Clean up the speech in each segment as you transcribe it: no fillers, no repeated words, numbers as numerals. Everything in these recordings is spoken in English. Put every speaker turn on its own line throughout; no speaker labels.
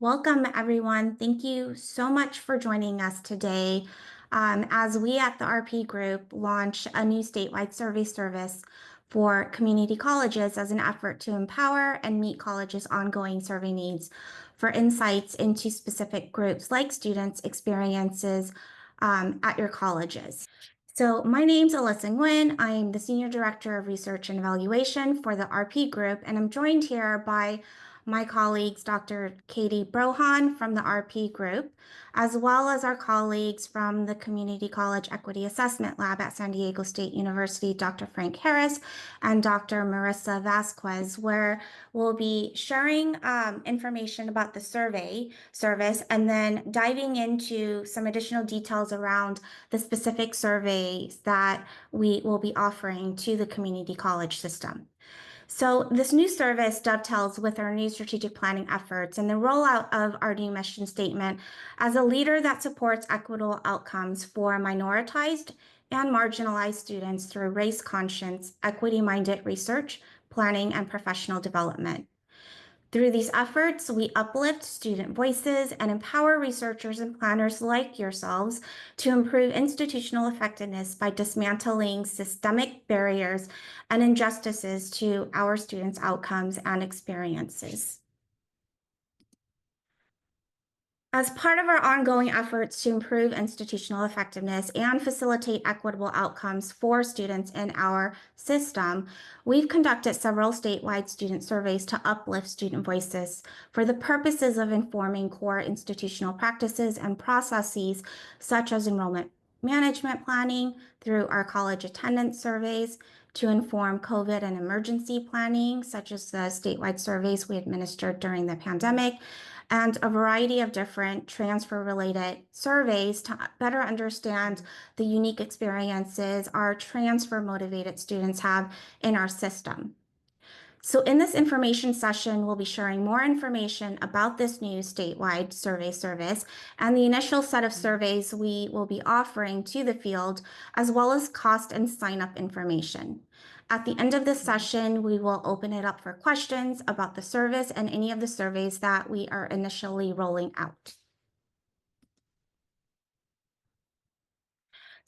Welcome, everyone. Thank you so much for joining us today as we at the RP Group launch a new statewide survey service for community colleges as an effort to empower and meet colleges' ongoing survey needs for insights into specific groups like students' experiences at your colleges. So my name's Alyssa Nguyen. I'm the Senior Director of Research and Evaluation for the RP Group, and I'm joined here by my colleagues, Dr. Katie Brohan from the RP Group, as well as our colleagues from the Community College Equity Assessment Lab at San Diego State University, Dr. Frank Harris and Dr. Marissa Vasquez, where we'll be sharing information about the survey service and then diving into some additional details around the specific surveys that we will be offering to the community college system. So this new service dovetails with our new strategic planning efforts and the rollout of our new mission statement as a leader that supports equitable outcomes for minoritized and marginalized students through race-conscious, equity-minded research, planning, and professional development. Through these efforts, we uplift student voices and empower researchers and planners like yourselves to improve institutional effectiveness by dismantling systemic barriers and injustices to our students' outcomes and experiences. As part of our ongoing efforts to improve institutional effectiveness and facilitate equitable outcomes for students in our system, we've conducted several statewide student surveys to uplift student voices for the purposes of informing core institutional practices and processes such as enrollment management planning through our college attendance surveys, to inform COVID and emergency planning, such as the statewide surveys we administered during the pandemic, and a variety of different transfer-related surveys to better understand the unique experiences our transfer-motivated students have in our system. So in this information session, we'll be sharing more information about this new statewide survey service and the initial set of surveys we will be offering to the field, as well as cost and sign-up information. At the end of this session, we will open it up for questions about the service and any of the surveys that we are initially rolling out.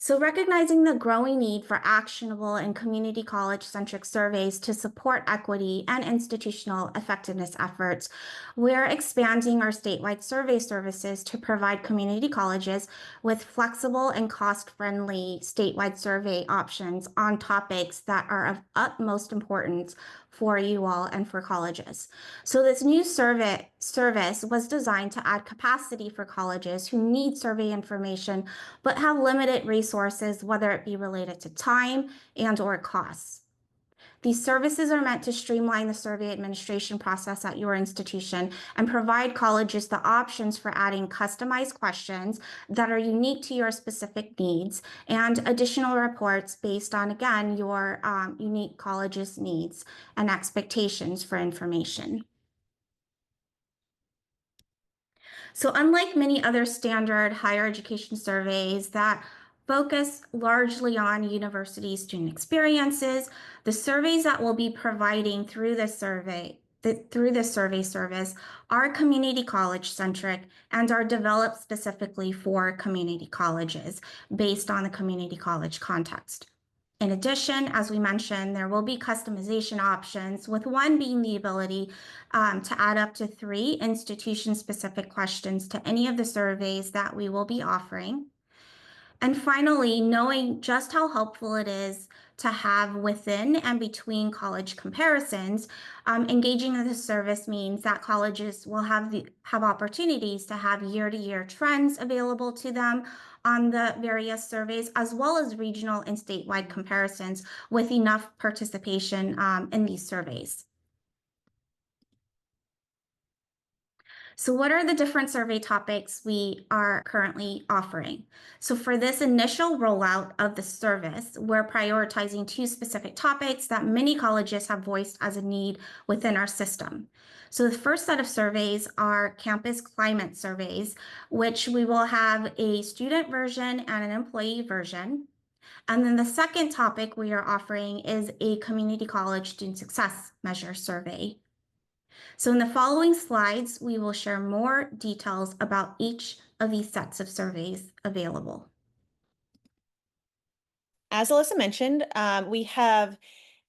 So recognizing the growing need for actionable and community college-centric surveys to support equity and institutional effectiveness efforts, we're expanding our statewide survey services to provide community colleges with flexible and cost-friendly statewide survey options on topics that are of utmost importance for you all and for colleges. So this new service was designed to add capacity for colleges who need survey information but have limited resources, whether it be related to time and/or costs. These services are meant to streamline the survey administration process at your institution and provide colleges the options for adding customized questions that are unique to your specific needs and additional reports based on, again, your unique college's needs and expectations for information. So unlike many other standard higher education surveys that focus largely on university student experiences, the surveys that we'll be providing through this survey service are community college centric and are developed specifically for community colleges based on the community college context. In addition, as we mentioned, there will be customization options, with one being the ability to add up to 3 institution-specific questions to any of the surveys that we will be offering. And finally, knowing just how helpful it is to have within and between college comparisons, engaging in this service means that colleges will have opportunities to have year-to-year trends available to them on the various surveys, as well as regional and statewide comparisons with enough participation in these surveys. So what are the different survey topics we are currently offering? So for this initial rollout of the service, we're prioritizing 2 specific topics that many colleges have voiced as a need within our system. So the first set of surveys are campus climate surveys, which we will have a student version and an employee version. And then the second topic we are offering is a community college student success measure survey. So in the following slides, we will share more details about each of these sets of surveys available.
As Alyssa mentioned, we have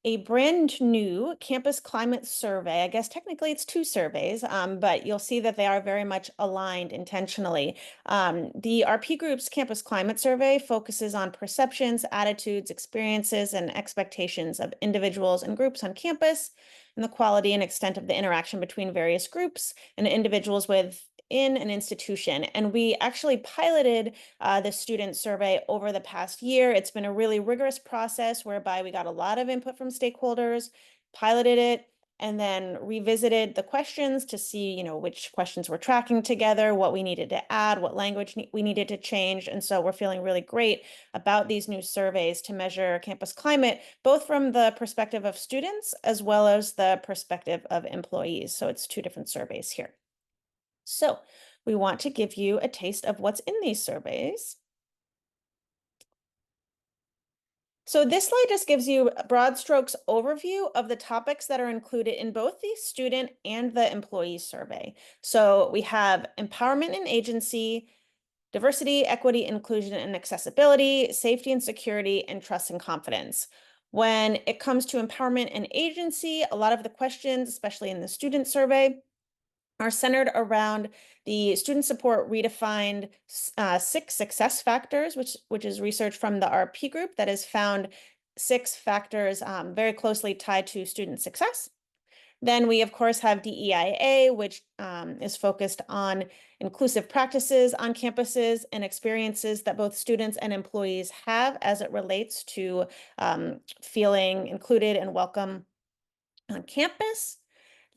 a brand new campus climate survey. I guess technically it's two surveys, but you'll see that they are very much aligned intentionally. The RP Group's campus climate survey focuses on perceptions, attitudes, experiences, and expectations of individuals and groups on campus, and the quality and extent of the interaction between various groups and individuals within an institution. And we actually piloted the student survey over the past year. It's been a really rigorous process whereby we got a lot of input from stakeholders, piloted it, and then revisited the questions to see, which questions we're tracking together, what we needed to add, what language we needed to change. And so we're feeling really great about these new surveys to measure campus climate, both from the perspective of students as well as the perspective of employees. So it's two different surveys here. So we want to give you a taste of what's in these surveys. So this slide just gives you a broad strokes overview of the topics that are included in both the student and the employee survey. So we have empowerment and agency, diversity, equity, inclusion, and accessibility, safety and security, and trust and confidence. When it comes to empowerment and agency, a lot of the questions, especially in the student survey, are centered around the student support redefined 6 success factors, which is research from the RP group that has found 6 factors very closely tied to student success. Then we, of course, have DEIA, which is focused on inclusive practices on campuses and experiences that both students and employees have as it relates to feeling included and welcome on campus.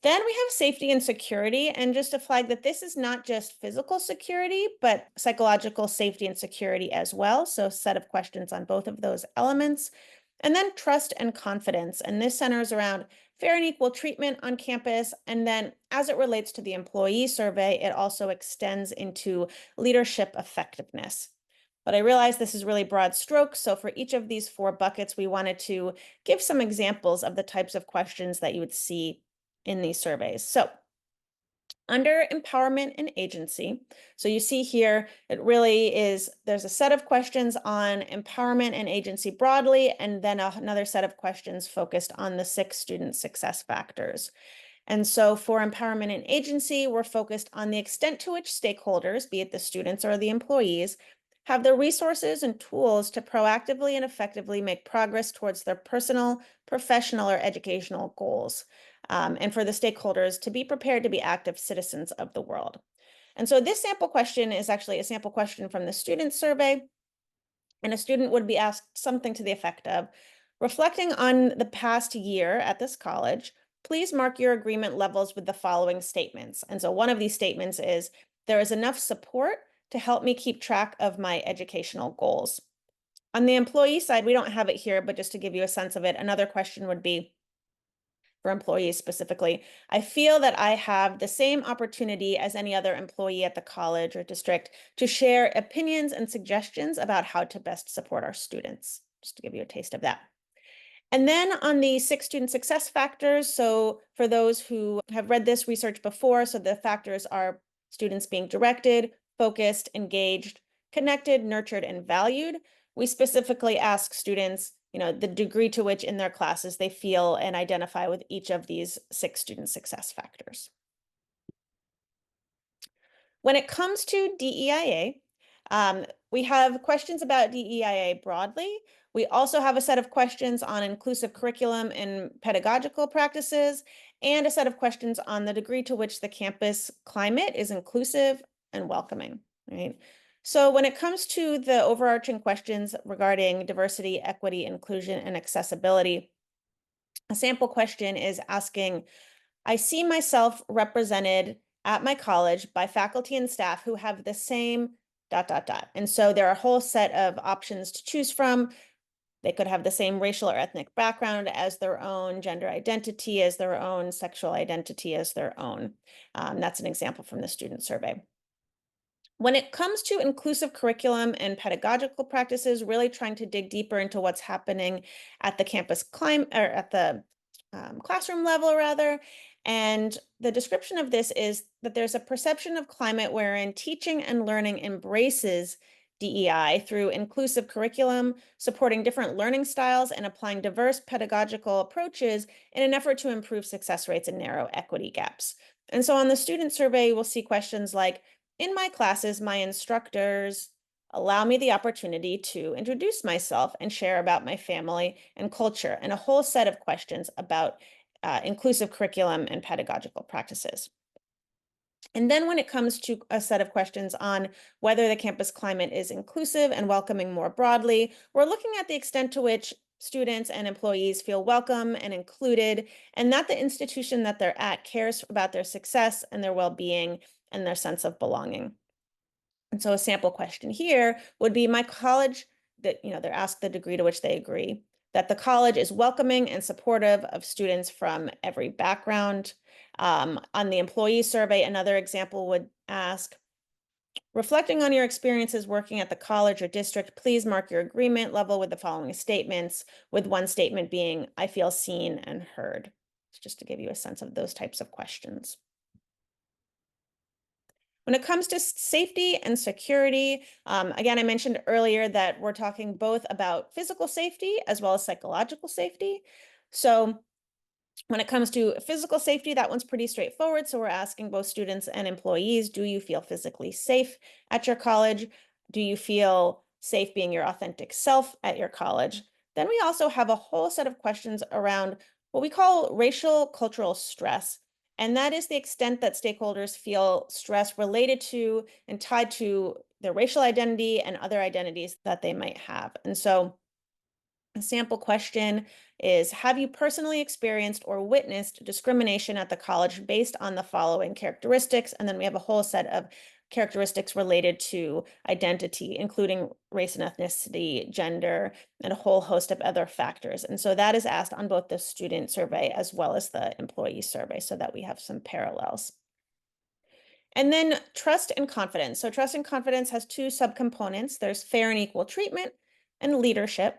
Then we have safety and security, and just to flag that this is not just physical security, but psychological safety and security as well. So a set of questions on both of those elements. And then trust and confidence, and this centers around fair and equal treatment on campus. And then as it relates to the employee survey, it also extends into leadership effectiveness. But I realize this is really broad strokes. So for each of these 4 buckets, we wanted to give some examples of the types of questions that you would see in these surveys. So under empowerment and agency, so you see here, it really is, there's a set of questions on empowerment and agency broadly, and then another set of questions focused on the 6 student success factors. And so for empowerment and agency, we're focused on the extent to which stakeholders, be it the students or the employees, have the resources and tools to proactively and effectively make progress towards their personal, professional, or educational goals. And for the stakeholders to be prepared to be active citizens of the world. And so this sample question is actually a sample question from the student survey. And a student would be asked something to the effect of, reflecting on the past year at this college, please mark your agreement levels with the following statements. And so one of these statements is, there is enough support to help me keep track of my educational goals. On the employee side, we don't have it here, but just to give you a sense of it, another question would be, for employees specifically, I feel that I have the same opportunity as any other employee at the college or district to share opinions and suggestions about how to best support our students, just to give you a taste of that. And then on the 6 student success factors, so for those who have read this research before, so the factors are students being directed, focused, engaged, connected, nurtured, and valued. We specifically ask students, the degree to which in their classes they feel and identify with each of these 6 student success factors. When it comes to DEIA, we have questions about DEIA broadly. We also have a set of questions on inclusive curriculum and pedagogical practices, and a set of questions on the degree to which the campus climate is inclusive and welcoming, right? So when it comes to the overarching questions regarding diversity, equity, inclusion, and accessibility, a sample question is asking, I see myself represented at my college by faculty and staff who have the same ... And so there are a whole set of options to choose from. They could have the same racial or ethnic background as their own, gender identity as their own, sexual identity as their own. That's an example from the student survey. When it comes to inclusive curriculum and pedagogical practices, really trying to dig deeper into what's happening at the campus climate, or at the classroom level rather, And the description of this is that there's a perception of climate wherein teaching and learning embraces DEI through inclusive curriculum, supporting different learning styles, and applying diverse pedagogical approaches in an effort to improve success rates and narrow equity gaps. And so on the student survey, we'll see questions like, in my classes, my instructors allow me the opportunity to introduce myself and share about my family and culture, and a whole set of questions about inclusive curriculum and pedagogical practices. And then when it comes to a set of questions on whether the campus climate is inclusive and welcoming more broadly, we're looking at the extent to which students and employees feel welcome and included, and that the institution that they're at cares about their success and their well-being and their sense of belonging. And so a sample question here would be, my college, that, they're asked the degree to which they agree that the college is welcoming and supportive of students from every background. On the employee survey, another example would ask, reflecting on your experiences working at the college or district, please mark your agreement level with the following statements, with one statement being, I feel seen and heard. It's just to give you a sense of those types of questions. When it comes to safety and security, again, I mentioned earlier that we're talking both about physical safety as well as psychological safety. So when it comes to physical safety, that one's pretty straightforward. So we're asking both students and employees, do you feel physically safe at your college? Do you feel safe being your authentic self at your college? Then we also have a whole set of questions around what we call racial cultural stress. And that is the extent that stakeholders feel stress related to and tied to their racial identity and other identities that they might have. And so a sample question is, have you personally experienced or witnessed discrimination at the college based on the following characteristics? And then we have a whole set of characteristics related to identity, including race and ethnicity, gender, and a whole host of other factors. And so that is asked on both the student survey as well as the employee survey, so that we have some parallels. And then trust and confidence. So trust and confidence has two subcomponents. There's fair and equal treatment and leadership.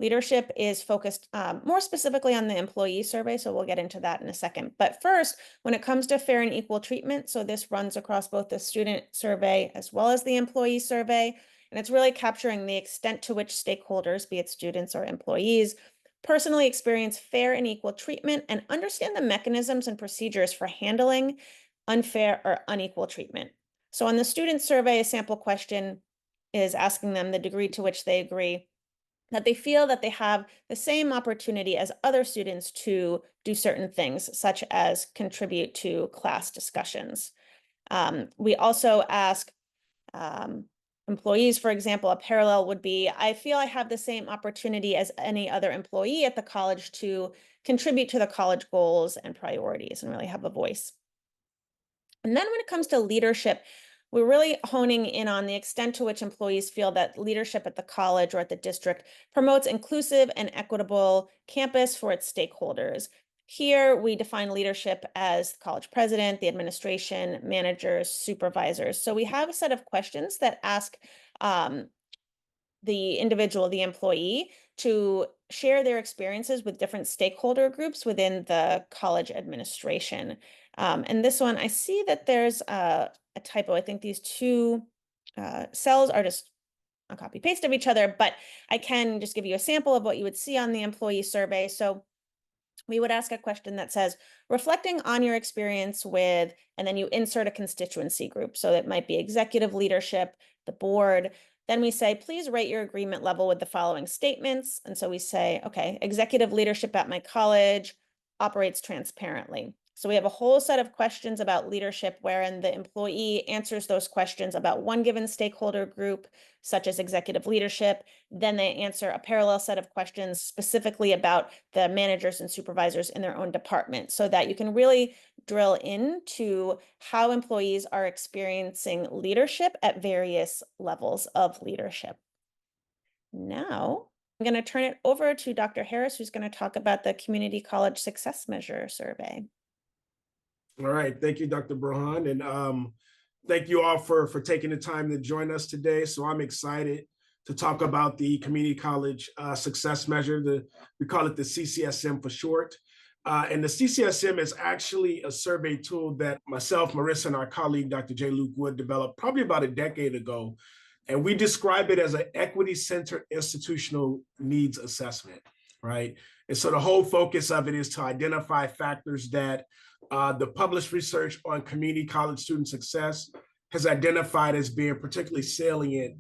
Leadership is focused more specifically on the employee survey, so we'll get into that in a second. But first, when it comes to fair and equal treatment, so this runs across both the student survey as well as the employee survey, and it's really capturing the extent to which stakeholders, be it students or employees, personally experience fair and equal treatment and understand the mechanisms and procedures for handling unfair or unequal treatment. So on the student survey, a sample question is asking them the degree to which they agree that they feel that they have the same opportunity as other students to do certain things, such as contribute to class discussions. We also ask employees, for example, a parallel would be, I feel I have the same opportunity as any other employee at the college to contribute to the college goals and priorities and really have a voice. And then when it comes to leadership, we're really honing in on the extent to which employees feel that leadership at the college or at the district promotes inclusive and equitable campus for its stakeholders. Here, we define leadership as the college president, the administration, managers, supervisors. So we have a set of questions that ask the individual, the employee, to share their experiences with different stakeholder groups within the college administration. And this one, I see that there's a typo. I think these two cells are just a copy paste of each other, but I can just give you a sample of what you would see on the employee survey. So we would ask a question that says, reflecting on your experience with, and then you insert a constituency group. So it might be executive leadership, the board. Then we say, please rate your agreement level with the following statements. And so we say, okay, executive leadership at my college operates transparently. So we have a whole set of questions about leadership wherein the employee answers those questions about one given stakeholder group, such as executive leadership. Then they answer a parallel set of questions specifically about the managers and supervisors in their own department, so that you can really drill into how employees are experiencing leadership at various levels of leadership. Now, I'm going to turn it over to Dr. Harris, who's going to talk about the Community College Success Measure survey.
All right. Thank you, Dr. Burhan. And thank you all for taking the time to join us today. So I'm excited to talk about the Community College Success Measure. We call it the CCSM for short. And the CCSM is actually a survey tool that myself, Marissa, and our colleague, Dr. J. Luke Wood, developed probably about a decade ago. And we describe it as an equity-centered institutional needs assessment, right? And so the whole focus of it is to identify factors that the published research on community college student success has identified as being particularly salient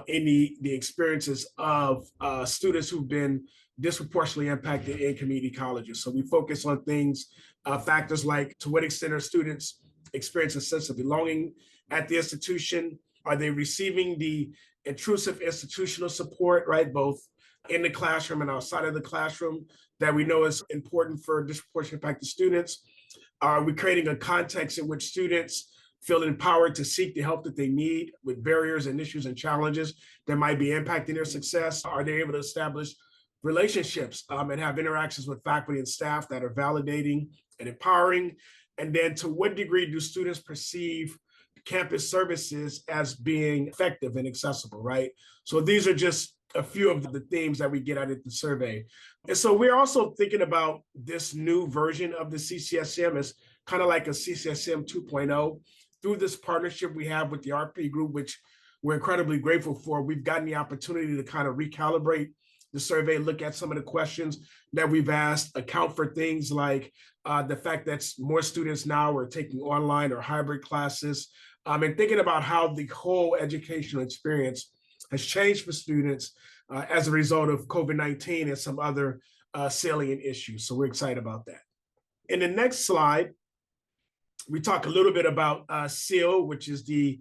in the experiences of students who've been disproportionately impacted in community colleges. So we focus on things, factors like to what extent are students experiencing a sense of belonging at the institution? Are they receiving the intrusive institutional support, right? Both in the classroom and outside of the classroom that we know is important for disproportionately impacted students? Are we creating a context in which students feel empowered to seek the help that they need with barriers and issues and challenges that might be impacting their success? Are they able to establish relationships and have interactions with faculty and staff that are validating and empowering? And then to what degree do students perceive campus services as being effective and accessible, right? So these are just a few of the themes that we get out of the survey. And so we're also thinking about this new version of the CCSM as kind of like a CCSM 2.0. Through this partnership we have with the RP group, which we're incredibly grateful for, we've gotten the opportunity to kind of recalibrate the survey, look at some of the questions that we've asked, account for things like the fact that more students now are taking online or hybrid classes, and thinking about how the whole educational experience has changed for students as a result of COVID-19 and some other salient issues. So we're excited about that. In the next slide, we talk a little bit about CCEAL, which is the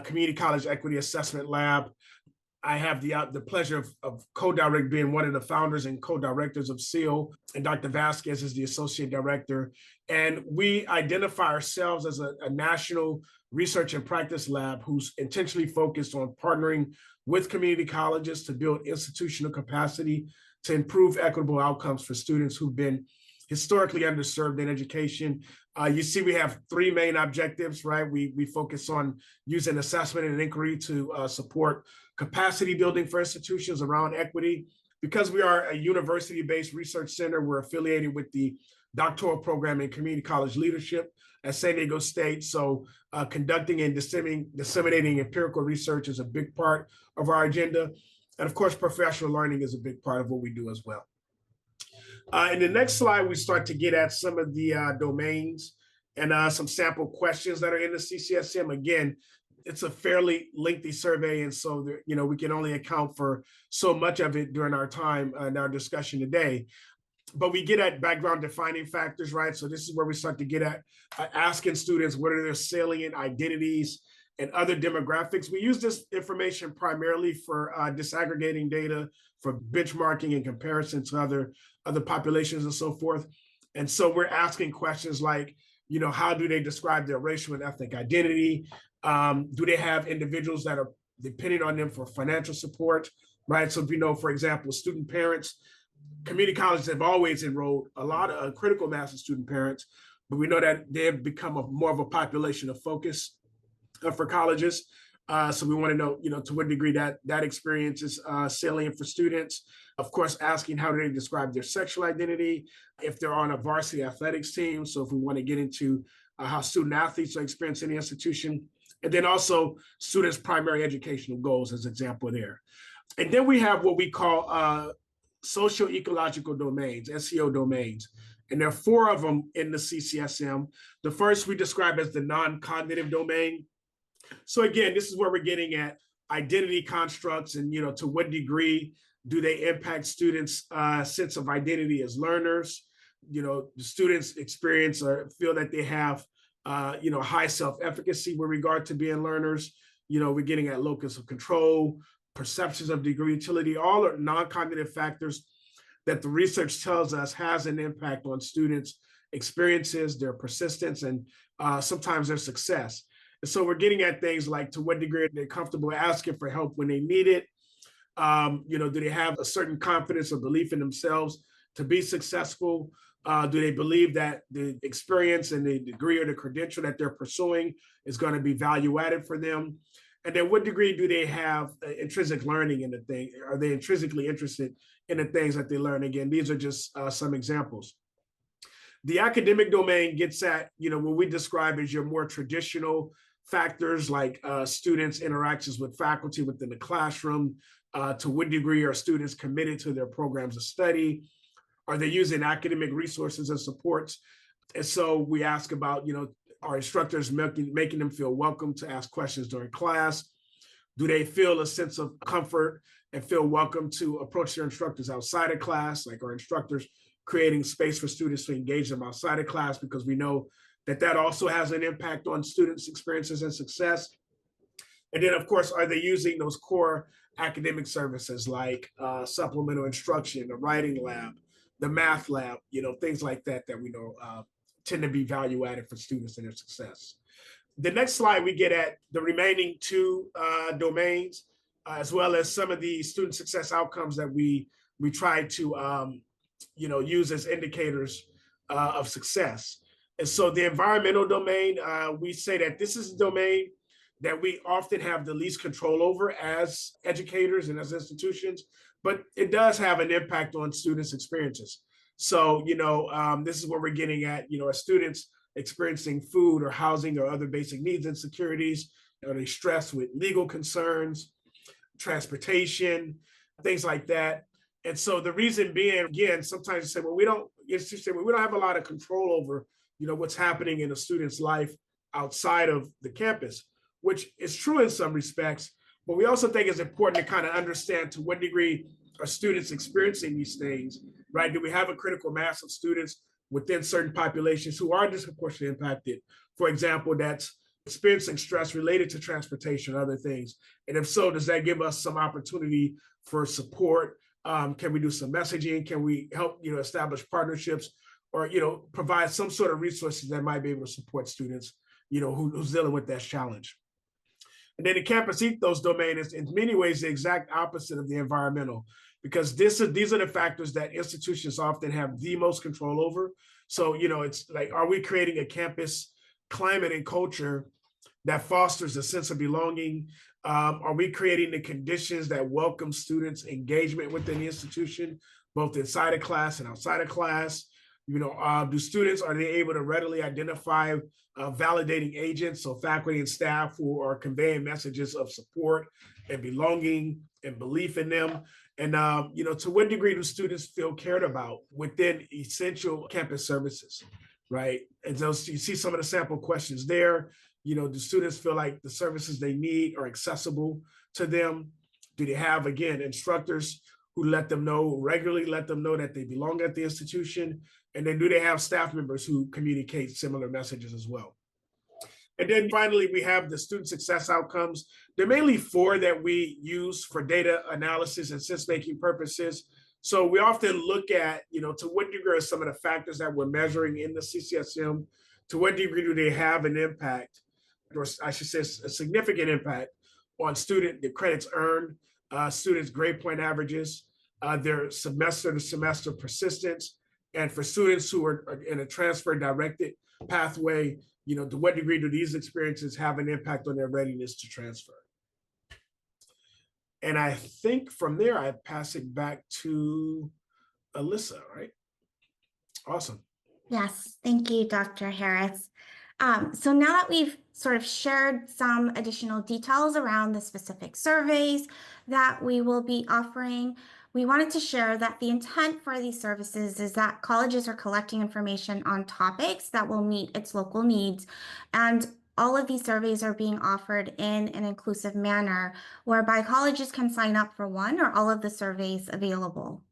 Community College Equity Assessment Lab. I have the pleasure of being one of the founders and co-directors of CCEAL, and Dr. Vasquez is the associate director. And we identify ourselves as a national research and practice lab who's intentionally focused on partnering with community colleges to build institutional capacity to improve equitable outcomes for students who've been historically underserved in education. You see, we have three main objectives, right? We focus on using assessment and inquiry to support capacity building for institutions around equity. Because we are a university-based research center, we're affiliated with the doctoral program in community college leadership at San Diego State. So conducting and disseminating empirical research is a big part of our agenda. And of course, professional learning is a big part of what we do as well. In the next slide, we start to get at some of the domains and some sample questions that are in the CCSM. Again, it's a fairly lengthy survey, and so we can only account for so much of it during our time and our discussion today. But we get at background defining factors, right? So this is where we start to get at asking students what are their salient identities and other demographics. We use this information primarily for disaggregating data, for benchmarking and comparison to other populations and so forth. And so we're asking questions like, how do they describe their racial and ethnic identity? Do they have individuals that are depending on them for financial support, right? So if you know, for example, student parents, community colleges have always enrolled a lot of critical mass of student parents, but we know that they have become more of a population of focus for colleges. So we want to know, to what degree that experience is salient for students. Of course, asking how do they describe their sexual identity, if they're on a varsity athletics team. So if we want to get into how student athletes are experiencing the institution, and then also students' primary educational goals as an example there. And then we have what we call socio-ecological domains, SEO domains. And there are 4 of them in the CCSM. The first we describe as the non-cognitive domain. So again, this is where we're getting at identity constructs and, to what degree do they impact students' sense of identity as learners? The students experience or feel that they have, high self-efficacy with regard to being learners. We're getting at locus of control, perceptions of degree utility, all are non-cognitive factors that the research tells us has an impact on students' experiences, their persistence, and sometimes their success. And so we're getting at things like to what degree they're comfortable asking for help when they need it. Do they have a certain confidence or belief in themselves to be successful? Do they believe that the experience and the degree or the credential that they're pursuing is going to be value added for them? And then what degree do they have intrinsic learning in the thing? Are they intrinsically interested in the things that they learn? Again, these are just some examples. The academic domain gets at, what we describe as your more traditional factors like students' interactions with faculty within the classroom, to what degree are students committed to their programs of study? Are they using academic resources and supports? And so we ask about, are instructors making them feel welcome to ask questions during class? Do they feel a sense of comfort and feel welcome to approach their instructors outside of class? Like, our instructors creating space for students to engage them outside of class, because we know that that also has an impact on students' experiences and success. And then, of course, are they using those core academic services like supplemental instruction, the writing lab, the math lab, things like that that we know tend to be value added for students and their success. The next slide, we get at the remaining two domains, as well as some of the student success outcomes that we try to use as indicators of success. And so the environmental domain, we say that this is a domain that we often have the least control over as educators and as institutions, but it does have an impact on students' experiences. So, this is what we're getting at, are students experiencing food or housing or other basic needs insecurities? Are they stressed with legal concerns, transportation, things like that? And so the reason being, again, sometimes you say, well, we don't have a lot of control over, what's happening in a student's life outside of the campus, which is true in some respects. But we also think it's important to kind of understand to what degree are students experiencing these things, right? Do we have a critical mass of students within certain populations who are disproportionately impacted? For example, that's experiencing stress related to transportation and other things. And if so, does that give us some opportunity for support? Can we do some messaging? Can we help, establish partnerships, or, provide some sort of resources that might be able to support students, who's dealing with that challenge? And then the campus ethos domain is in many ways the exact opposite of the environmental, because these are the factors that institutions often have the most control over. So, it's like, are we creating a campus climate and culture that fosters a sense of belonging? Are we creating the conditions that welcome students' engagement within the institution, both inside of class and outside of class? Do students, are they able to readily identify validating agents, so faculty and staff who are conveying messages of support and belonging and belief in them? And, to what degree do students feel cared about within essential campus services, right? And so you see some of the sample questions there. Do students feel like the services they need are accessible to them? Do they have, again, instructors who regularly let them know that they belong at the institution? And then do they have staff members who communicate similar messages as well? And then finally, we have the student success outcomes. There are mainly 4 that we use for data analysis and sense-making purposes. So we often look at, to what degree are some of the factors that we're measuring in the CCSM, to what degree do they have an impact, or I should say a significant impact on the credits earned, students' grade point averages, their semester to semester persistence, and for students who are in a transfer directed pathway, to what degree do these experiences have an impact on their readiness to transfer? And I think from there, I pass it back to Alyssa, right? Awesome.
Yes, thank you, Dr. Harris. So now that we've sort of shared some additional details around the specific surveys that we will be offering, we wanted to share that the intent for these services is that colleges are collecting information on topics that will meet its local needs. And all of these surveys are being offered in an inclusive manner, whereby colleges can sign up for one or all of the surveys available.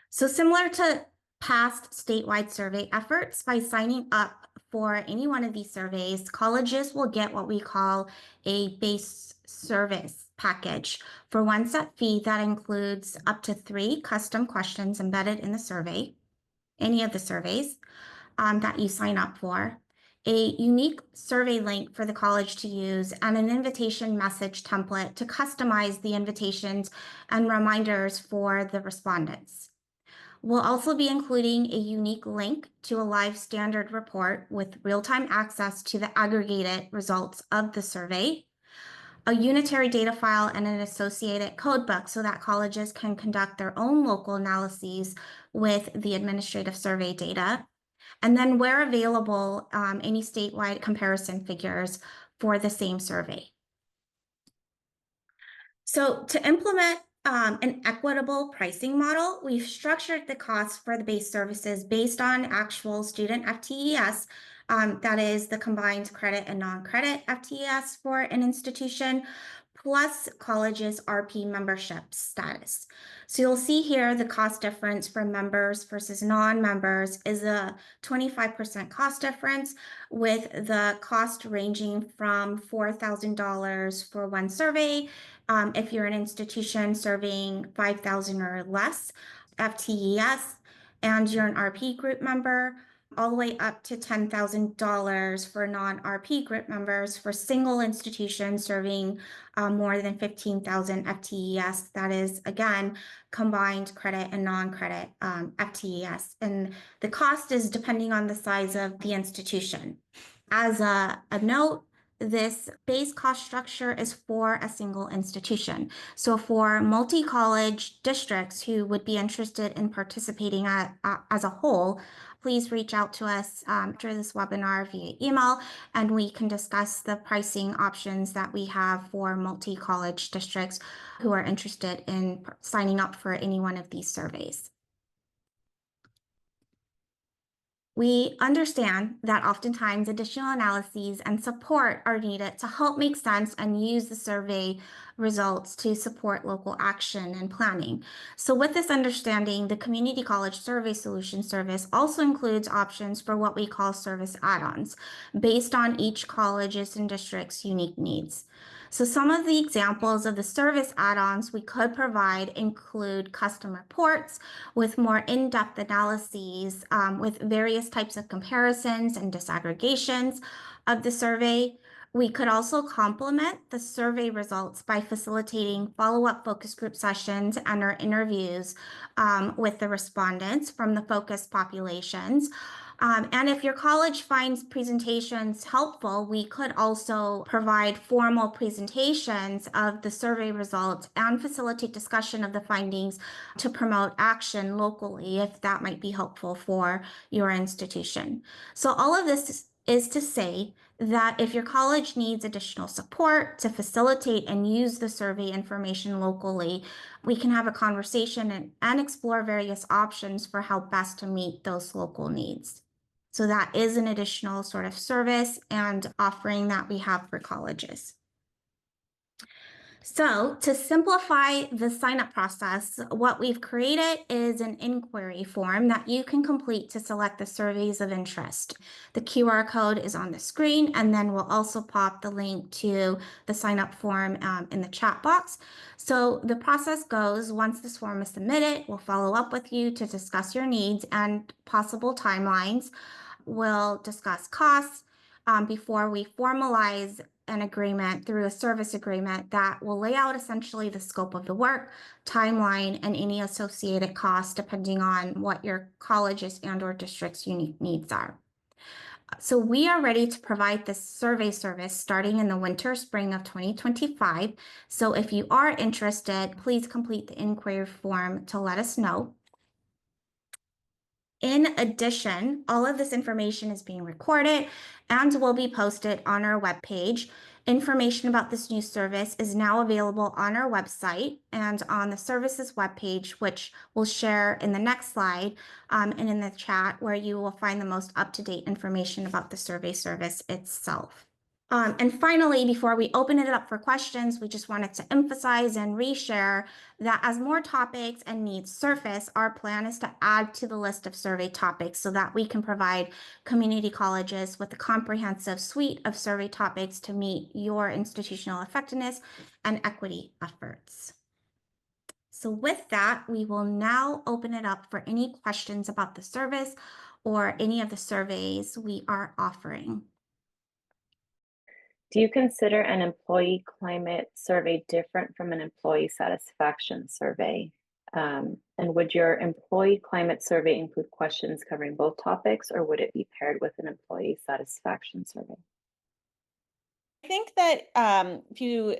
So similar to past statewide survey efforts, by signing up for any one of these surveys, colleges will get what we call a base service package for one set fee that includes up to 3 custom questions embedded in the survey, any of the surveys that you sign up for, a unique survey link for the college to use, and an invitation message template to customize the invitations and reminders for the respondents. We'll also be including a unique link to a live standard report with real-time access to the aggregated results of the survey. a unitary data file, and an associated codebook so that colleges can conduct their own local analyses with the administrative survey data. And then where available, any statewide comparison figures for the same survey. So to implement an equitable pricing model, we've structured the costs for the base services based on actual student FTES, that is the combined credit and non-credit FTES for an institution, plus college's RP membership status. So you'll see here the cost difference for members versus non-members is a 25% cost difference, with the cost ranging from $4,000 for one survey if you're an institution serving 5,000 or less FTES and you're an RP group member, all the way up to $10,000 for non-RP group members for single institutions serving more than 15,000 FTES. That is, again, combined credit and non-credit FTES. And the cost is depending on the size of the institution. As a note, this base cost structure is for a single institution. So for multi-college districts who would be interested in participating as a whole, please reach out to us after this webinar via email, and we can discuss the pricing options that we have for multi-college districts who are interested in signing up for any one of these surveys. We understand that oftentimes additional analyses and support are needed to help make sense and use the survey results to support local action and planning. So with this understanding, the Community College Survey Solution Service also includes options for what we call service add-ons based on each college's and district's unique needs. So some of the examples of the service add-ons we could provide include custom reports with more in-depth analyses with various types of comparisons and disaggregations of the survey. We could also complement the survey results by facilitating follow-up focus group sessions and our interviews with the respondents from the focus populations. And if your college finds presentations helpful, we could also provide formal presentations of the survey results and facilitate discussion of the findings to promote action locally if that might be helpful for your institution. So all of this is to say that if your college needs additional support to facilitate and use the survey information locally, we can have a conversation and explore various options for how best to meet those local needs. So that is an additional sort of service and offering that we have for colleges. So to simplify the sign-up process, what we've created is an inquiry form that you can complete to select the surveys of interest. The QR code is on the screen, and then we'll also pop the link to the sign-up form in the chat box. So the process goes, once this form is submitted, we'll follow up with you to discuss your needs and possible timelines. We'll discuss costs before we formalize an agreement through a service agreement that will lay out essentially the scope of the work, timeline, and any associated costs depending on what your college's and/or district's unique needs are. So we are ready to provide this survey service starting in the winter, spring of 2025. So if you are interested, please complete the inquiry form to let us know. In addition, all of this information is being recorded and will be posted on our webpage. Information about this new service is now available on our website and on the services webpage, which we'll share in the next slide and in the chat, where you will find the most up-to-date information about the survey service itself. And finally, before we open it up for questions, we just wanted to emphasize and reshare that as more topics and needs surface, our plan is to add to the list of survey topics so that we can provide community colleges with a comprehensive suite of survey topics to meet your institutional effectiveness and equity efforts. So with that, we will now open it up for any questions about the service or any of the surveys we are offering.
Do you consider an employee climate survey different from an employee satisfaction survey? And would your employee climate survey include questions covering both topics, or would it be paired with an employee satisfaction survey?
I think that if you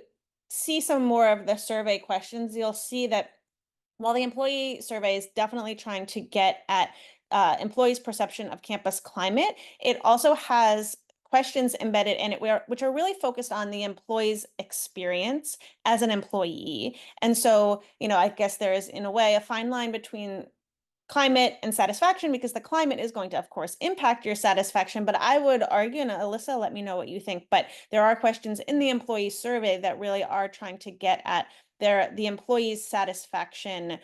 see some more of the survey questions, you'll see that while the employee survey is definitely trying to get at employees' perception of campus climate, it also has questions embedded in it which are really focused on the employee's experience as an employee. And so, I guess there is, in a way, a fine line between climate and satisfaction, because the climate is going to, of course, impact your satisfaction. But I would argue, and Alyssa, let me know what you think, but there are questions in the employee survey that really are trying to get at the employee's satisfaction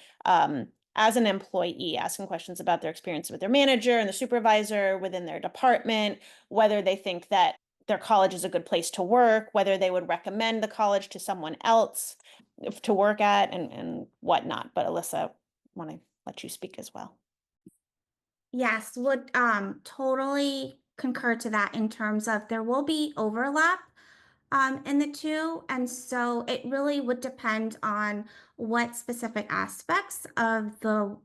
as an employee, asking questions about their experience with their manager and the supervisor within their department, whether they think that their college is a good place to work, whether they would recommend the college to someone else to work at, and whatnot. But Alyssa, want to let you speak as well.
Yes, would totally concur to that in terms of there will be overlap in the two. And so it really would depend on what specific aspects of the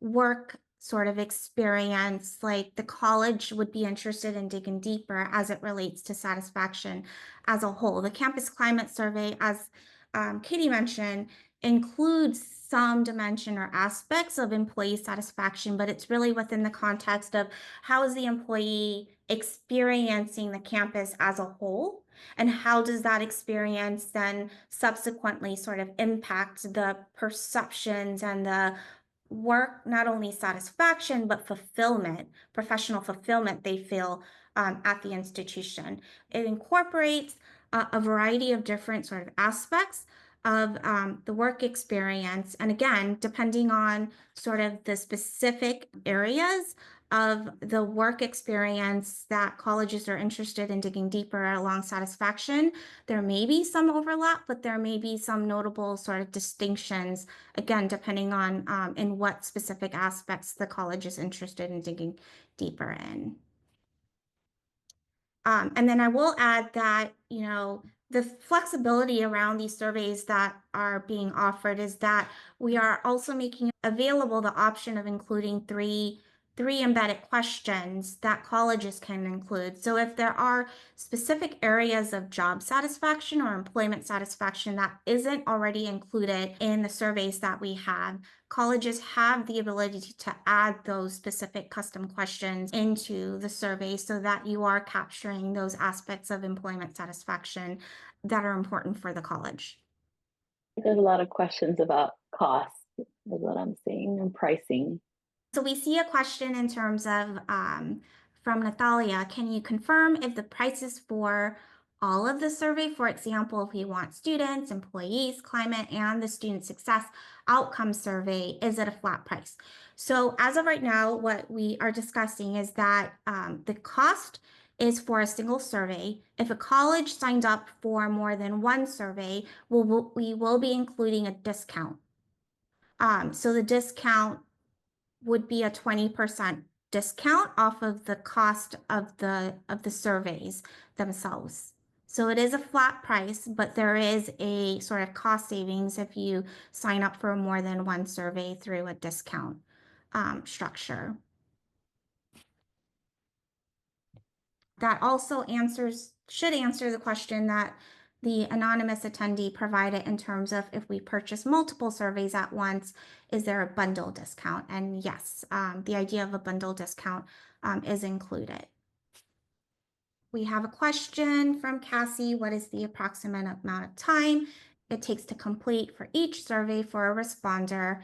work sort of experience, like the college would be interested in digging deeper as it relates to satisfaction as a whole. The campus climate survey, as Katie mentioned, includes some dimension or aspects of employee satisfaction, but it's really within the context of how is the employee experiencing the campus as a whole, and how does that experience then subsequently sort of impact the perceptions and the work, not only satisfaction, but fulfillment, professional fulfillment they feel at the institution. It incorporates a variety of different sort of aspects of the work experience. And again, depending on sort of the specific areas of the work experience that colleges are interested in digging deeper along satisfaction, there may be some overlap, but there may be some notable sort of distinctions, again, depending on in what specific aspects the college is interested in digging deeper in. And then I will add that, the flexibility around these surveys that are being offered is that we are also making available the option of including three embedded questions that colleges can include. So if there are specific areas of job satisfaction or employment satisfaction that isn't already included in the surveys that we have, colleges have the ability to add those specific custom questions into the survey so that you are capturing those aspects of employment satisfaction that are important for the college.
There's a lot of questions about cost, is what I'm seeing, and pricing.
So we see a question in terms of from Natalia, can you confirm if the prices for all of the survey, for example, if we want students, employees, climate, and the student success outcome survey, is it a flat price? So as of right now, what we are discussing is that the cost is for a single survey. If a college signed up for more than one survey, we will be including a discount. So the discount would be a 20% discount off of the cost of the surveys themselves. So it is a flat price, but there is a sort of cost savings if you sign up for more than one survey through a discount structure. That also should answer the question that the anonymous attendee provided in terms of if we purchase multiple surveys at once, is there a bundle discount? And yes, the idea of a bundle discount is included. We have a question from Cassie. What is the approximate amount of time it takes to complete for each survey for a responder?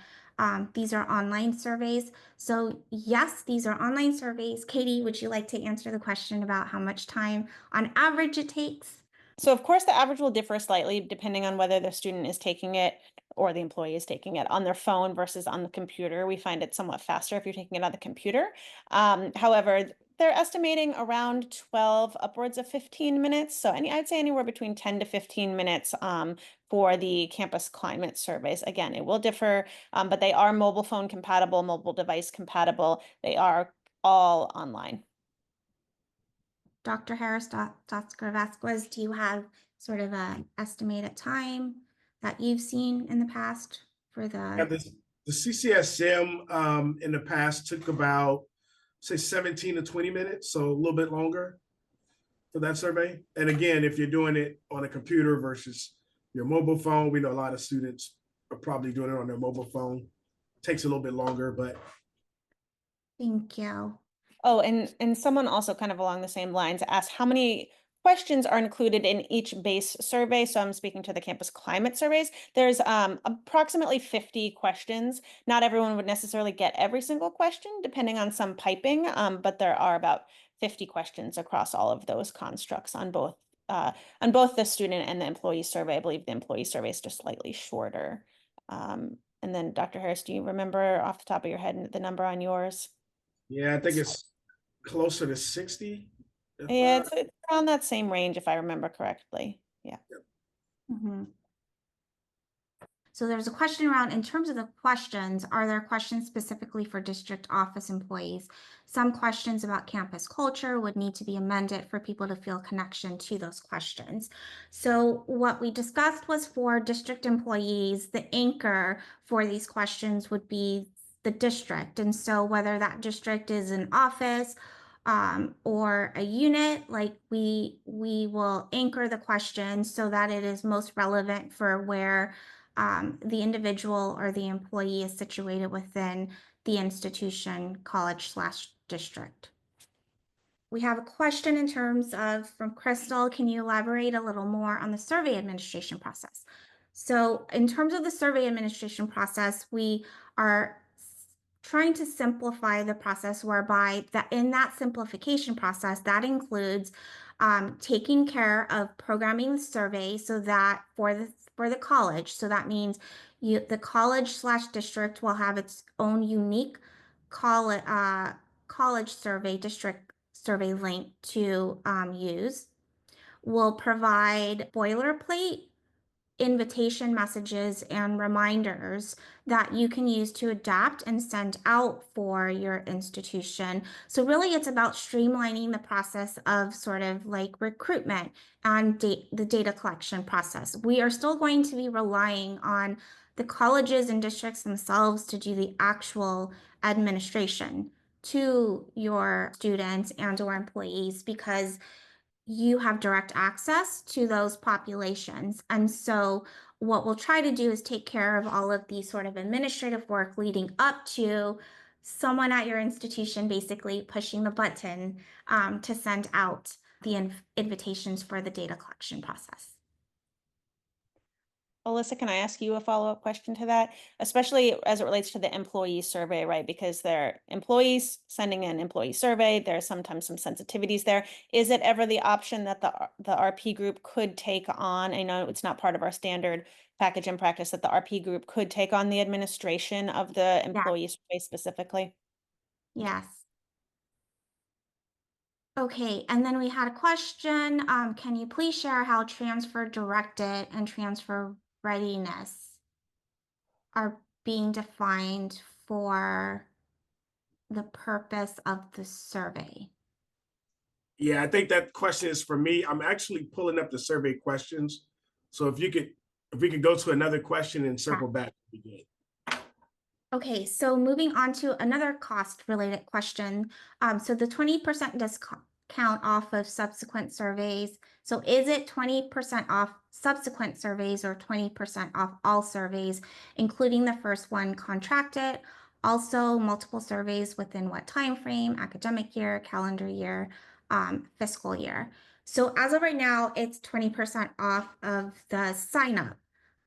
These are online surveys. So yes, these are online surveys. Katie, would you like to answer the question about how much time on average it takes?
So of course, the average will differ slightly depending on whether the student is taking it or the employee is taking it on their phone versus on the computer. We find it somewhat faster if you're taking it on the computer. However, they're estimating around 12, upwards of 15 minutes. So I'd say anywhere between 10 to 15 minutes for the campus climate surveys. Again, it will differ, but they are mobile phone compatible, mobile device compatible. They are all online.
Dr. Harris, Dr. Vasquez, do you have sort of an estimated time that you've seen in the past for
Yeah,
the?
the CCSM in the past took about, say, 17 to 20 minutes, so a little bit longer for that survey. And again, if you're doing it on a computer versus your mobile phone. We know a lot of students are probably doing it on their mobile phone. Takes a little bit longer, but
Thank you.
Oh, and someone also kind of along the same lines asked how many questions are included in each base survey. So I'm speaking to the campus climate surveys. There's approximately 50 questions. Not everyone would necessarily get every single question, depending on some piping, but there are about 50 questions across all of those constructs on both the student and the employee survey. I believe the employee survey is just slightly shorter. And then Dr. Harris, do you remember off the top of your head the number on yours?
yeah, I think it's closer to 60.
Yeah, it's around that same range if I remember correctly. Yeah.
Mhm. So there's a question around, in terms of the questions, are there questions specifically for district office employees? Some questions about campus culture would need to be amended for people to feel connection to those questions. So what we discussed was for district employees, the anchor for these questions would be the district. And so whether that district is an office or a unit, like we will anchor the question so that it is most relevant for where the individual or the employee is situated within the institution, college/district. We have a question in terms of, from Crystal, can you elaborate a little more on the survey administration process? So in terms of the survey administration process, we are trying to simplify the process, whereby that in that simplification process, that includes taking care of programming the survey so that for the college, so that means the college/district will have its own unique college survey, district survey link to use. We'll provide boilerplate invitation messages and reminders that you can use to adapt and send out for your institution. So really it's about streamlining the process of sort of like recruitment and the data collection process. We are still going to be relying on the colleges and districts themselves to do the actual administration to your students and or employees, because you have direct access to those populations. And so what we'll try to do is take care of all of the sort of administrative work leading up to someone at your institution basically pushing the button to send out the invitations for the data collection process.
Alyssa, can I ask you a follow-up question to that? Especially as it relates to the employee survey, right? Because they're employees sending an employee survey. There's sometimes some sensitivities there. Is it ever the option that the RP group could take on? I know it's not part of our standard package and practice, that the RP group could take on the administration of the employee survey specifically.
Yes. Okay, and then we had a question. Can you please share how transfer directed and transfer readiness are being defined for the purpose of the survey?
yeah, I think that question is for me. I'm actually pulling up the survey questions. So if we could go to another question and circle back, would be good.
Okay, so moving on to another cost-related question. So the 20% discount off of subsequent surveys. So is it 20% off subsequent surveys or 20% off all surveys, including the first one contracted? Also, multiple surveys within what time frame? Academic year, calendar year, fiscal year. So as of right now, it's 20% off of the sign up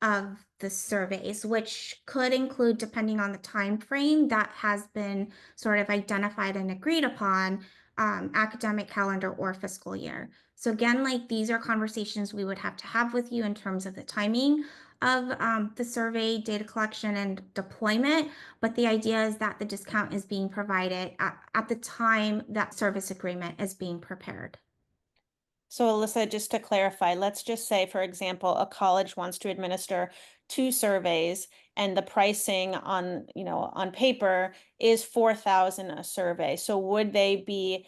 of the surveys, which could include, depending on the time frame that has been sort of identified and agreed upon, academic calendar or fiscal year. So again, like these are conversations we would have to have with you in terms of the timing of the survey, data collection, and deployment. But the idea is that the discount is being provided at the time that service agreement is being prepared.
So Alyssa, just to clarify, let's just say, for example, a college wants to administer 2 surveys and the pricing on, on paper is $4,000 a survey. So would they be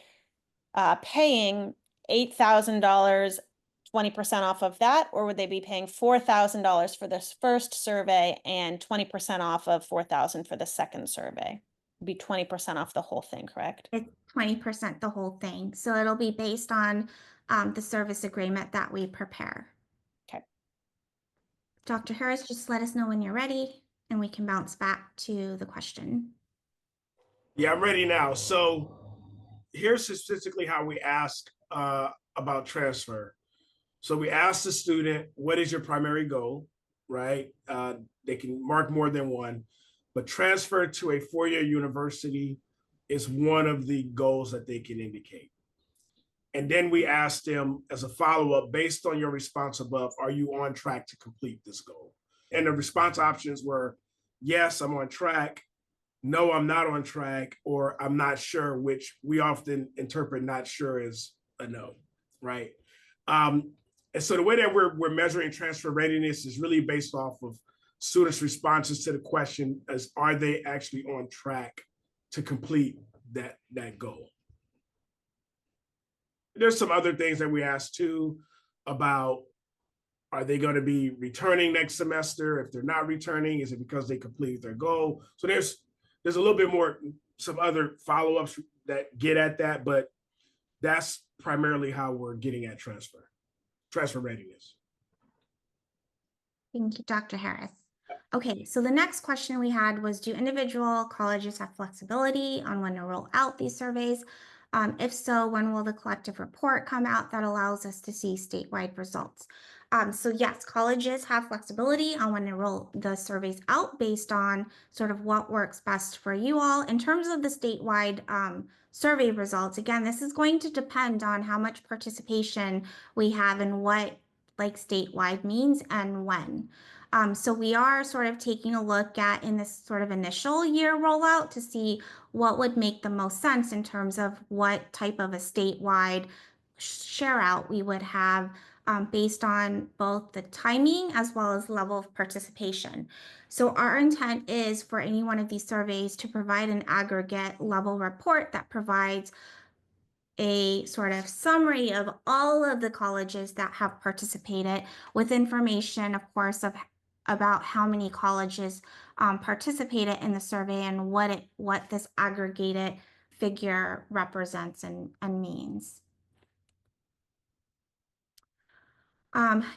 paying $8,000, 20% off of that, or would they be paying $4,000 for this first survey and 20% off of $4,000 for the second survey? It'd be 20% off the whole thing, correct?
It's 20% the whole thing. So it'll be based on the service agreement that we prepare.
Okay.
Dr. Harris, just let us know when you're ready and we can bounce back to the question.
Yeah, I'm ready now. So here's statistically how we ask about transfer. So we ask the student, what is your primary goal, right? They can mark more than one, but transfer to a four-year university is one of the goals that they can indicate. And then we ask them as a follow-up, based on your response above, are you on track to complete this goal? And the response options were, yes, I'm on track. No, I'm not on track, or I'm not sure, which we often interpret not sure as a no, right? And so the way that we're measuring transfer readiness is really based off of students' responses to the question as are they actually on track to complete that goal? There's some other things that we ask too about, are they going to be returning next semester? If they're not returning, is it because they completed their goal? So there's a little bit more, some other follow-ups that get at that, but that's primarily how we're getting at transfer readiness.
Thank you, Dr. Harris. Okay, so the next question we had was, do individual colleges have flexibility on when to roll out these surveys? If so, when will the collective report come out that allows us to see statewide results? So yes, colleges have flexibility on when to roll the surveys out based on sort of what works best for you all. In terms of the statewide survey results, again, this is going to depend on how much participation we have and what like statewide means and when. So we are sort of taking a look at in this sort of initial year rollout to see what would make the most sense in terms of what type of a statewide share out we would have based on both the timing as well as level of participation. So our intent is for any one of these surveys to provide an aggregate level report that provides a sort of summary of all of the colleges that have participated with information, of course, about how many colleges participated in the survey and what this aggregated figure represents and means.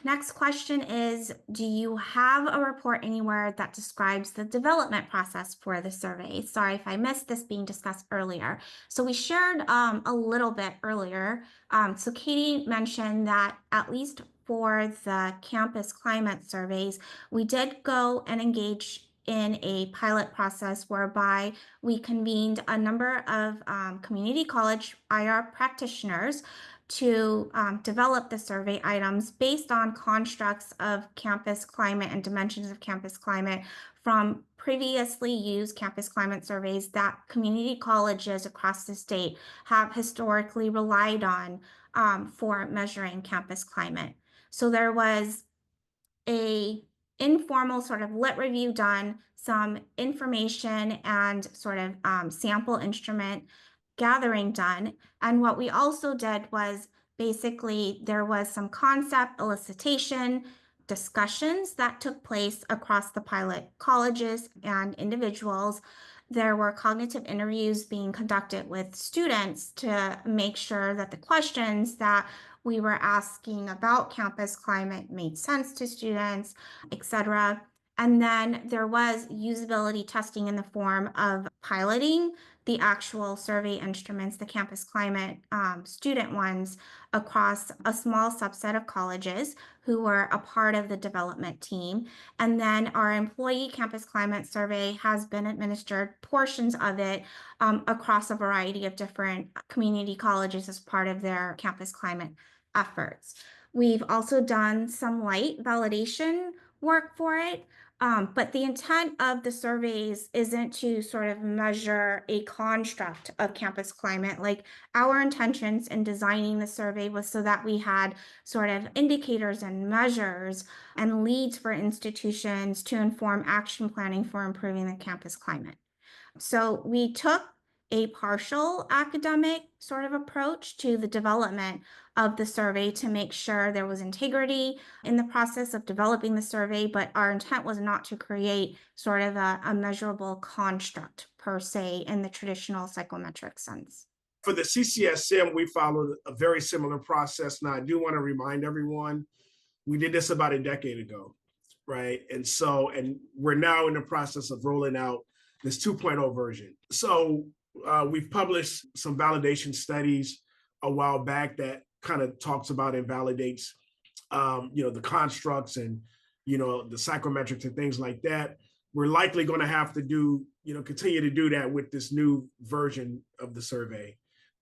Next question is, do you have a report anywhere that describes the development process for the survey? Sorry if I missed this being discussed earlier. So we shared a little bit earlier. So Katie mentioned that at least for the campus climate surveys, we did go and engage in a pilot process whereby we convened a number of community college IR practitioners to develop the survey items based on constructs of campus climate and dimensions of campus climate from previously used campus climate surveys that community colleges across the state have historically relied on for measuring campus climate. So there was a informal sort of lit review done, some information and sort of sample instrument gathering done. And what we also did was basically there was some concept elicitation discussions that took place across the pilot colleges and individuals. There were cognitive interviews being conducted with students to make sure that the questions that we were asking about campus climate made sense to students, etc. And then there was usability testing in the form of piloting the actual survey instruments, the campus climate student ones, across a small subset of colleges who were a part of the development team. And then our employee campus climate survey has been administered, portions of it, across a variety of different community colleges as part of their campus climate efforts. We've also done some light validation work for it, but the intent of the surveys isn't to sort of measure a construct of campus climate. Like our intentions in designing the survey was so that we had sort of indicators and measures and leads for institutions to inform action planning for improving the campus climate. So we took a partial academic sort of approach to the development of the survey to make sure there was integrity in the process of developing the survey, but our intent was not to create sort of a measurable construct per se in the traditional psychometric sense.
For the CCSM, we followed a very similar process. Now, I do want to remind everyone, we did this about a decade ago. right? And we're now in the process of rolling out this 2.0 version. So we've published some validation studies a while back that kind of talks about and validates, the constructs and, the psychometrics and things like that. We're likely going to have to continue to do that with this new version of the survey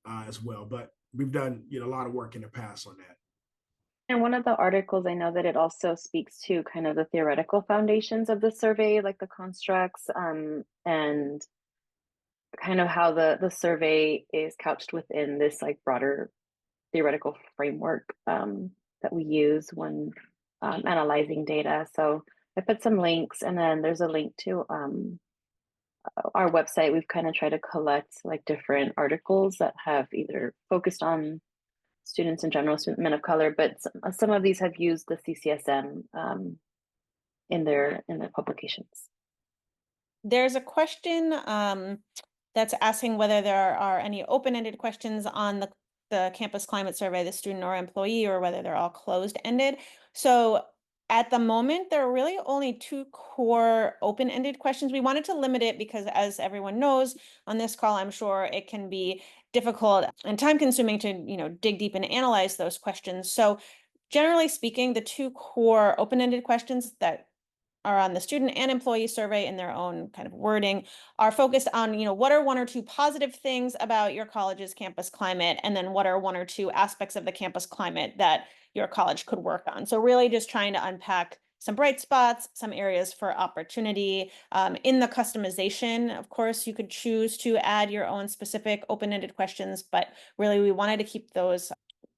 as well. But we've done, a lot of work in the past on that.
And one of the articles, I know that it also speaks to kind of the theoretical foundations of the survey, like the constructs, and kind of how the survey is couched within this like broader theoretical framework that we use when analyzing data. So I put some links, and then there's a link to our website. We've kind of tried to collect like different articles that have either focused on students in general, men of color, but some of these have used the CCSM in their publications.
There's a question that's asking whether there are any open-ended questions on the campus climate survey, the student or employee, or whether they're all closed-ended. So at the moment, there are really only two core open-ended questions. We wanted to limit it because, as everyone knows on this call, I'm sure it can be difficult and time-consuming to dig deep and analyze those questions. So generally speaking, the two core open-ended questions that are on the student and employee survey in their own kind of wording are focused on, what are one or two positive things about your college's campus climate, and then what are one or two aspects of the campus climate that your college could work on. So really just trying to unpack some bright spots, some areas for opportunity. In the customization, of course, you could choose to add your own specific open-ended questions, but really we wanted to keep those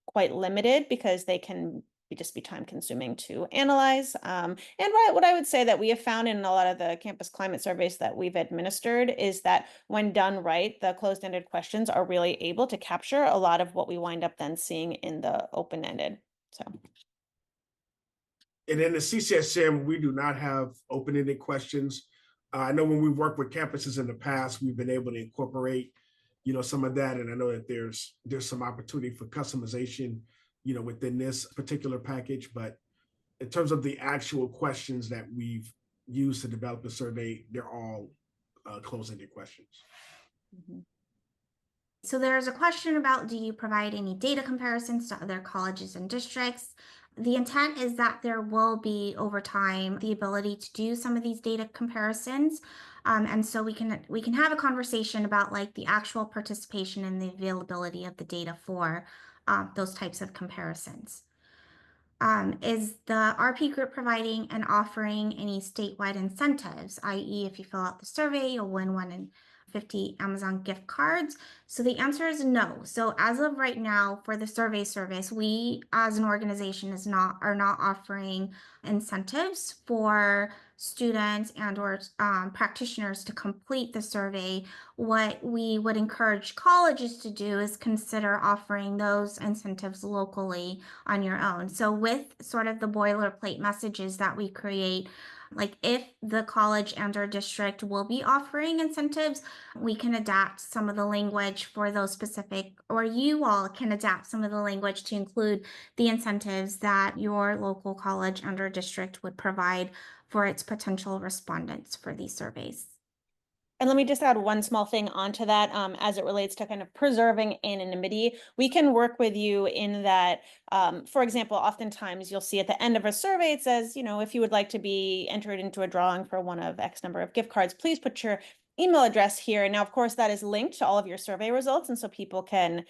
quite limited because they can just be time consuming to analyze. And what I would say that we have found in a lot of the campus climate surveys that we've administered is that when done right, the closed-ended questions are really able to capture a lot of what we wind up then seeing in the open-ended. So.
And in the CCSM, we do not have open-ended questions. I know when we've worked with campuses in the past, we've been able to incorporate, some of that. And I know that there's some opportunity for customization, within this particular package. But in terms of the actual questions that we've used to develop the survey, they're all closed-ended questions.
Mm-hmm.
So there's a question about, do you provide any data comparisons to other colleges and districts? The intent is that there will be over time the ability to do some of these data comparisons. And so we can have a conversation about like the actual participation and the availability of the data for those types of comparisons. Is the RP group providing and offering any statewide incentives, i.e. if you fill out the survey, you'll win 1 in 50 Amazon gift cards? So the answer is no. So as of right now, for the survey service, we as an organization are not offering incentives for students and or practitioners to complete the survey. What we would encourage colleges to do is consider offering those incentives locally on your own. So with sort of the boilerplate messages that we create, like if the college and or district will be offering incentives, we can adapt some of the language for those specific, or you all can adapt some of the language to include the incentives that your local college and or district would provide for its potential respondents for these surveys.
And let me just add one small thing onto that as it relates to kind of preserving anonymity. We can work with you in that, for example, oftentimes you'll see at the end of a survey, it says, if you would like to be entered into a drawing for one of X number of gift cards, please put your email address here. And now, of course, that is linked to all of your survey results. And so people can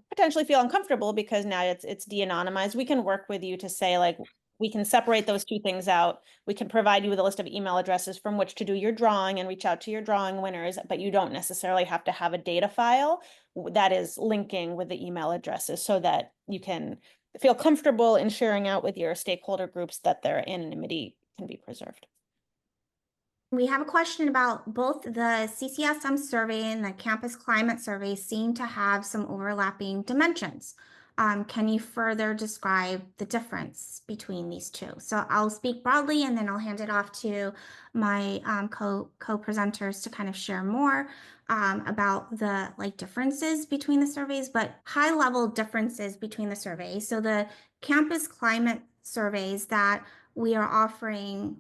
potentially feel uncomfortable because now it's de-anonymized. We can work with you to say, like, we can separate those two things out. We can provide you with a list of email addresses from which to do your drawing and reach out to your drawing winners, but you don't necessarily have to have a data file that is linking with the email addresses so that you can feel comfortable in sharing out with your stakeholder groups that their anonymity can be preserved.
We have a question about both the CCSM survey and the campus climate survey seem to have some overlapping dimensions. Can you further describe the difference between these two? So I'll speak broadly and then I'll hand it off to my co-presenters to kind of share more about the differences between the surveys, but high level differences between the surveys. So the campus climate surveys that we are offering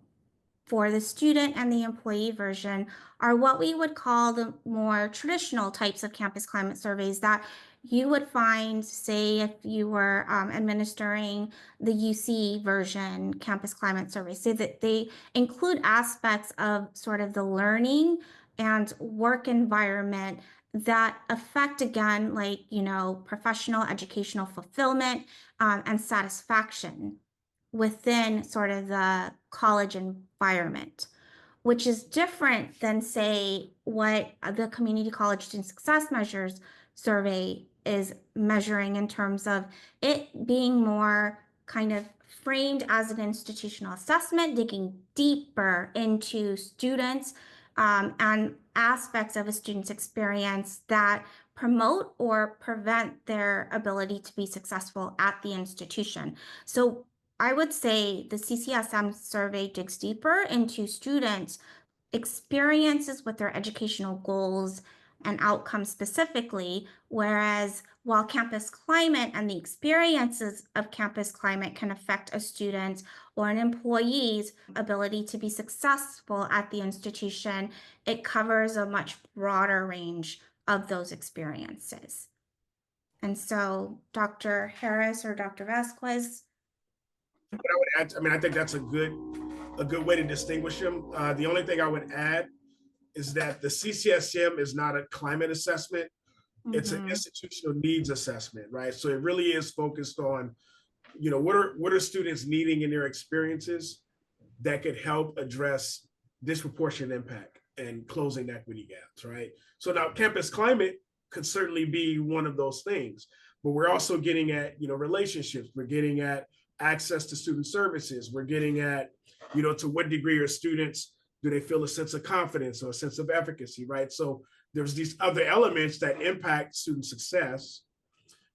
for the student and the employee version are what we would call the more traditional types of campus climate surveys that you would find, say, if you were administering the UC version campus climate survey, so that they include aspects of sort of the learning and work environment that affect, again, like, professional educational fulfillment and satisfaction within sort of the college environment, which is different than, say, what the Community College Student Success Measures survey is measuring in terms of it being more kind of framed as an institutional assessment, digging deeper into students and aspects of a student's experience that promote or prevent their ability to be successful at the institution. So I would say the CCSM survey digs deeper into students' experiences with their educational goals and outcomes specifically, whereas while campus climate and the experiences of campus climate can affect a student's or an employee's ability to be successful at the institution, it covers a much broader range of those experiences. And so, Dr. Harris or Dr. Vasquez.
What I would add, I mean, I think that's a good way to distinguish them. The only thing I would add is that the CCSM is not a climate assessment. It's an institutional needs assessment, right? So it really is focused on, what are students needing in their experiences that could help address disproportionate impact and closing equity gaps, right? So now campus climate could certainly be one of those things, but we're also getting at, relationships. We're getting at access to student services. We're getting at, to what degree are students, do they feel a sense of confidence or a sense of efficacy, right? So there's these other elements that impact student success,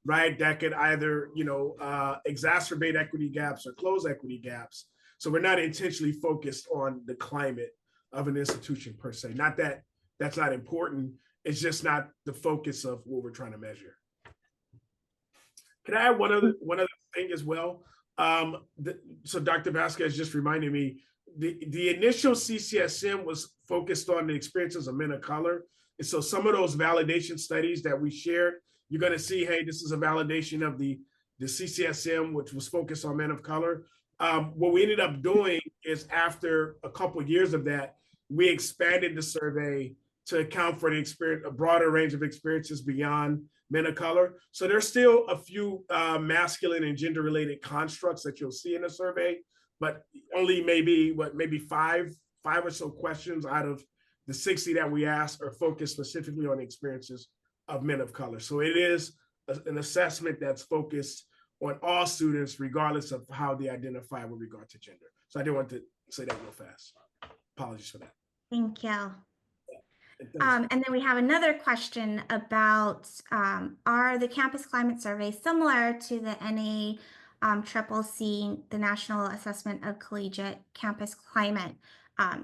right? That could either, exacerbate equity gaps or close equity gaps. So we're not intentionally focused on the climate of an institution per se. Not that that's not important. It's just not the focus of what we're trying to measure. Can I add one other thing as well? So Dr. Vasquez just reminded me, the initial CCSM was focused on the experiences of men of color. And so some of those validation studies that we shared, you're going to see, hey, this is a validation of the CCSM, which was focused on men of color. What we ended up doing is, after a couple of years of that, we expanded the survey to account for a broader range of experiences beyond men of color. So there's still a few masculine and gender related constructs that you'll see in the survey, but only maybe five or so questions out of the 60 that we asked are focused specifically on the experiences of men of color. So it is an assessment that's focused on all students, regardless of how they identify with regard to gender. So I didn't want to say that real fast. Apologies for that.
Thank you. And then we have another question about, are the campus climate surveys similar to the NACCC, the National Assessment of Collegiate Campus Climate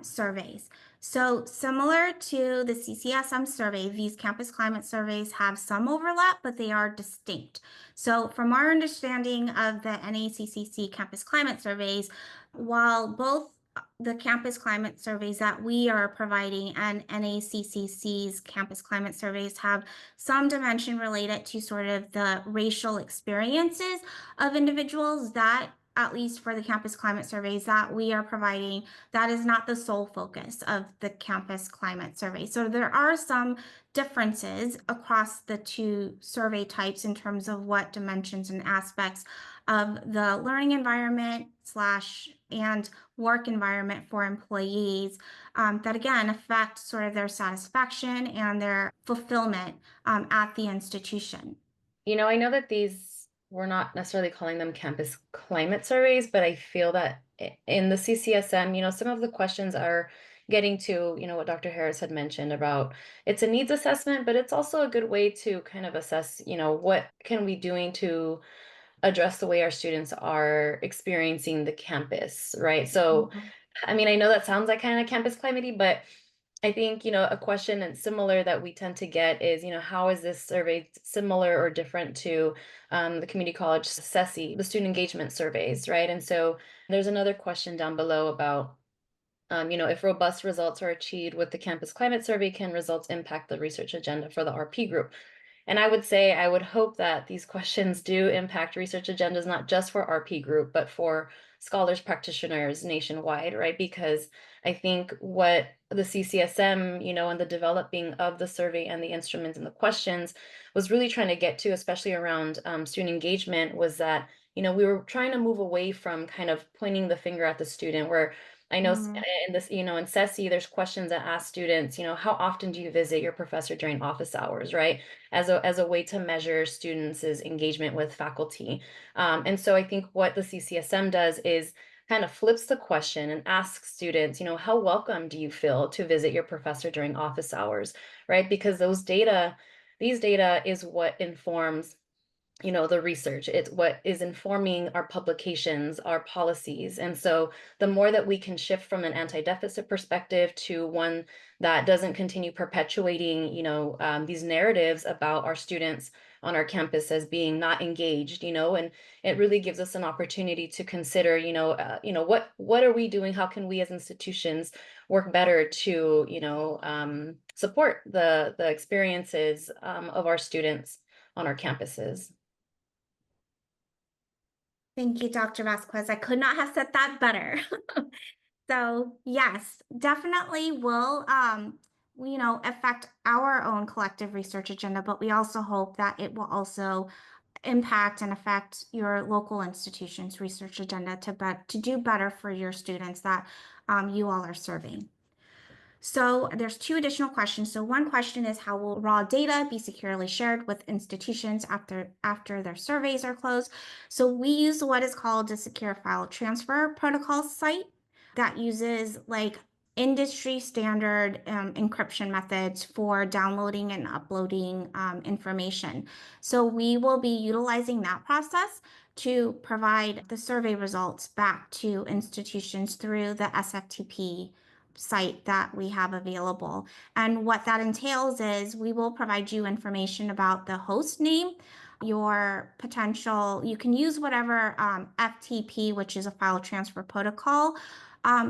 surveys? So similar to the CCSM survey, these campus climate surveys have some overlap, but they are distinct. So from our understanding of the NACCC campus climate surveys, while both the campus climate surveys that we are providing and NACCC's campus climate surveys have some dimension related to sort of the racial experiences of individuals, that, at least for the campus climate surveys that we are providing, that is not the sole focus of the campus climate survey. So there are some differences across the two survey types in terms of what dimensions and aspects of the learning environment and work environment for employees that, again, affect sort of their satisfaction and their fulfillment at the institution.
I know that we're not necessarily calling them campus climate surveys, but I feel that in the CCSM, some of the questions are getting to, what Dr. Harris had mentioned about, it's a needs assessment, but it's also a good way to kind of assess, what can we doing to address the way our students are experiencing the campus, right? So, I mean, I know that sounds like kind of campus climate-y, but I think, a question and similar that we tend to get is, how is this survey similar or different to the community college CCSE, the student engagement surveys, right? And so there's another question down below about, if robust results are achieved with the campus climate survey, can results impact the research agenda for the RP group? And I would say, I would hope that these questions do impact research agendas, not just for RP group, but for scholars, practitioners nationwide, right? Because I think what the CCSM, and the developing of the survey and the instruments and the questions was really trying to get to, especially around student engagement, was that, we were trying to move away from kind of pointing the finger at the student, where I know in this, in CCSE, there's questions that ask students, how often do you visit your professor during office hours, right? As a way to measure students' engagement with faculty. And so I think what the CCSM does is kind of flips the question and asks students, how welcome do you feel to visit your professor during office hours, right? Because these data is what informs the research. It's what is informing our publications, our policies. And so the more that we can shift from an anti-deficit perspective to one that doesn't continue perpetuating, these narratives about our students on our campus as being not engaged, and it really gives us an opportunity to consider, what are we doing? How can we as institutions work better to, support the experiences of our students on our campuses?
Thank you, Dr. Vasquez. I could not have said that better. So yes, definitely will affect our own collective research agenda, but we also hope that it will also impact and affect your local institution's research agenda to do better for your students that you all are serving. So there's two additional questions. So one question is, how will raw data be securely shared with institutions after their surveys are closed? So we use what is called a secure file transfer protocol site that uses like industry standard encryption methods for downloading and uploading information. So we will be utilizing that process to provide the survey results back to institutions through the SFTP site that we have available. And what that entails is we will provide you information about the host name, your potential, you can use whatever FTP, which is a file transfer protocol,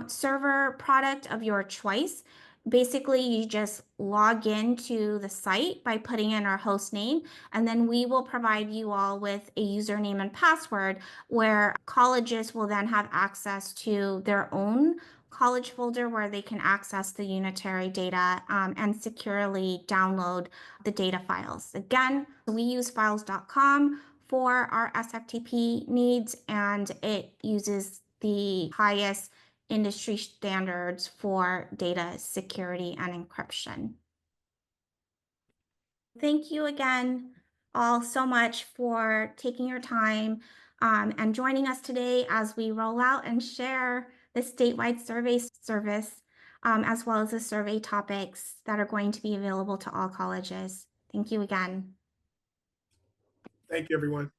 server product of your choice. Basically, you just log into the site by putting in our host name, and then we will provide you all with a username and password where colleges will then have access to their own college folder where they can access the unitary data and securely download the data files. Again, we use files.com for our SFTP needs, and it uses the highest industry standards for data security and encryption. Thank you again all so much for taking your time and joining us today as we roll out and share the statewide survey service, as well as the survey topics that are going to be available to all colleges. Thank you again.
Thank you, everyone.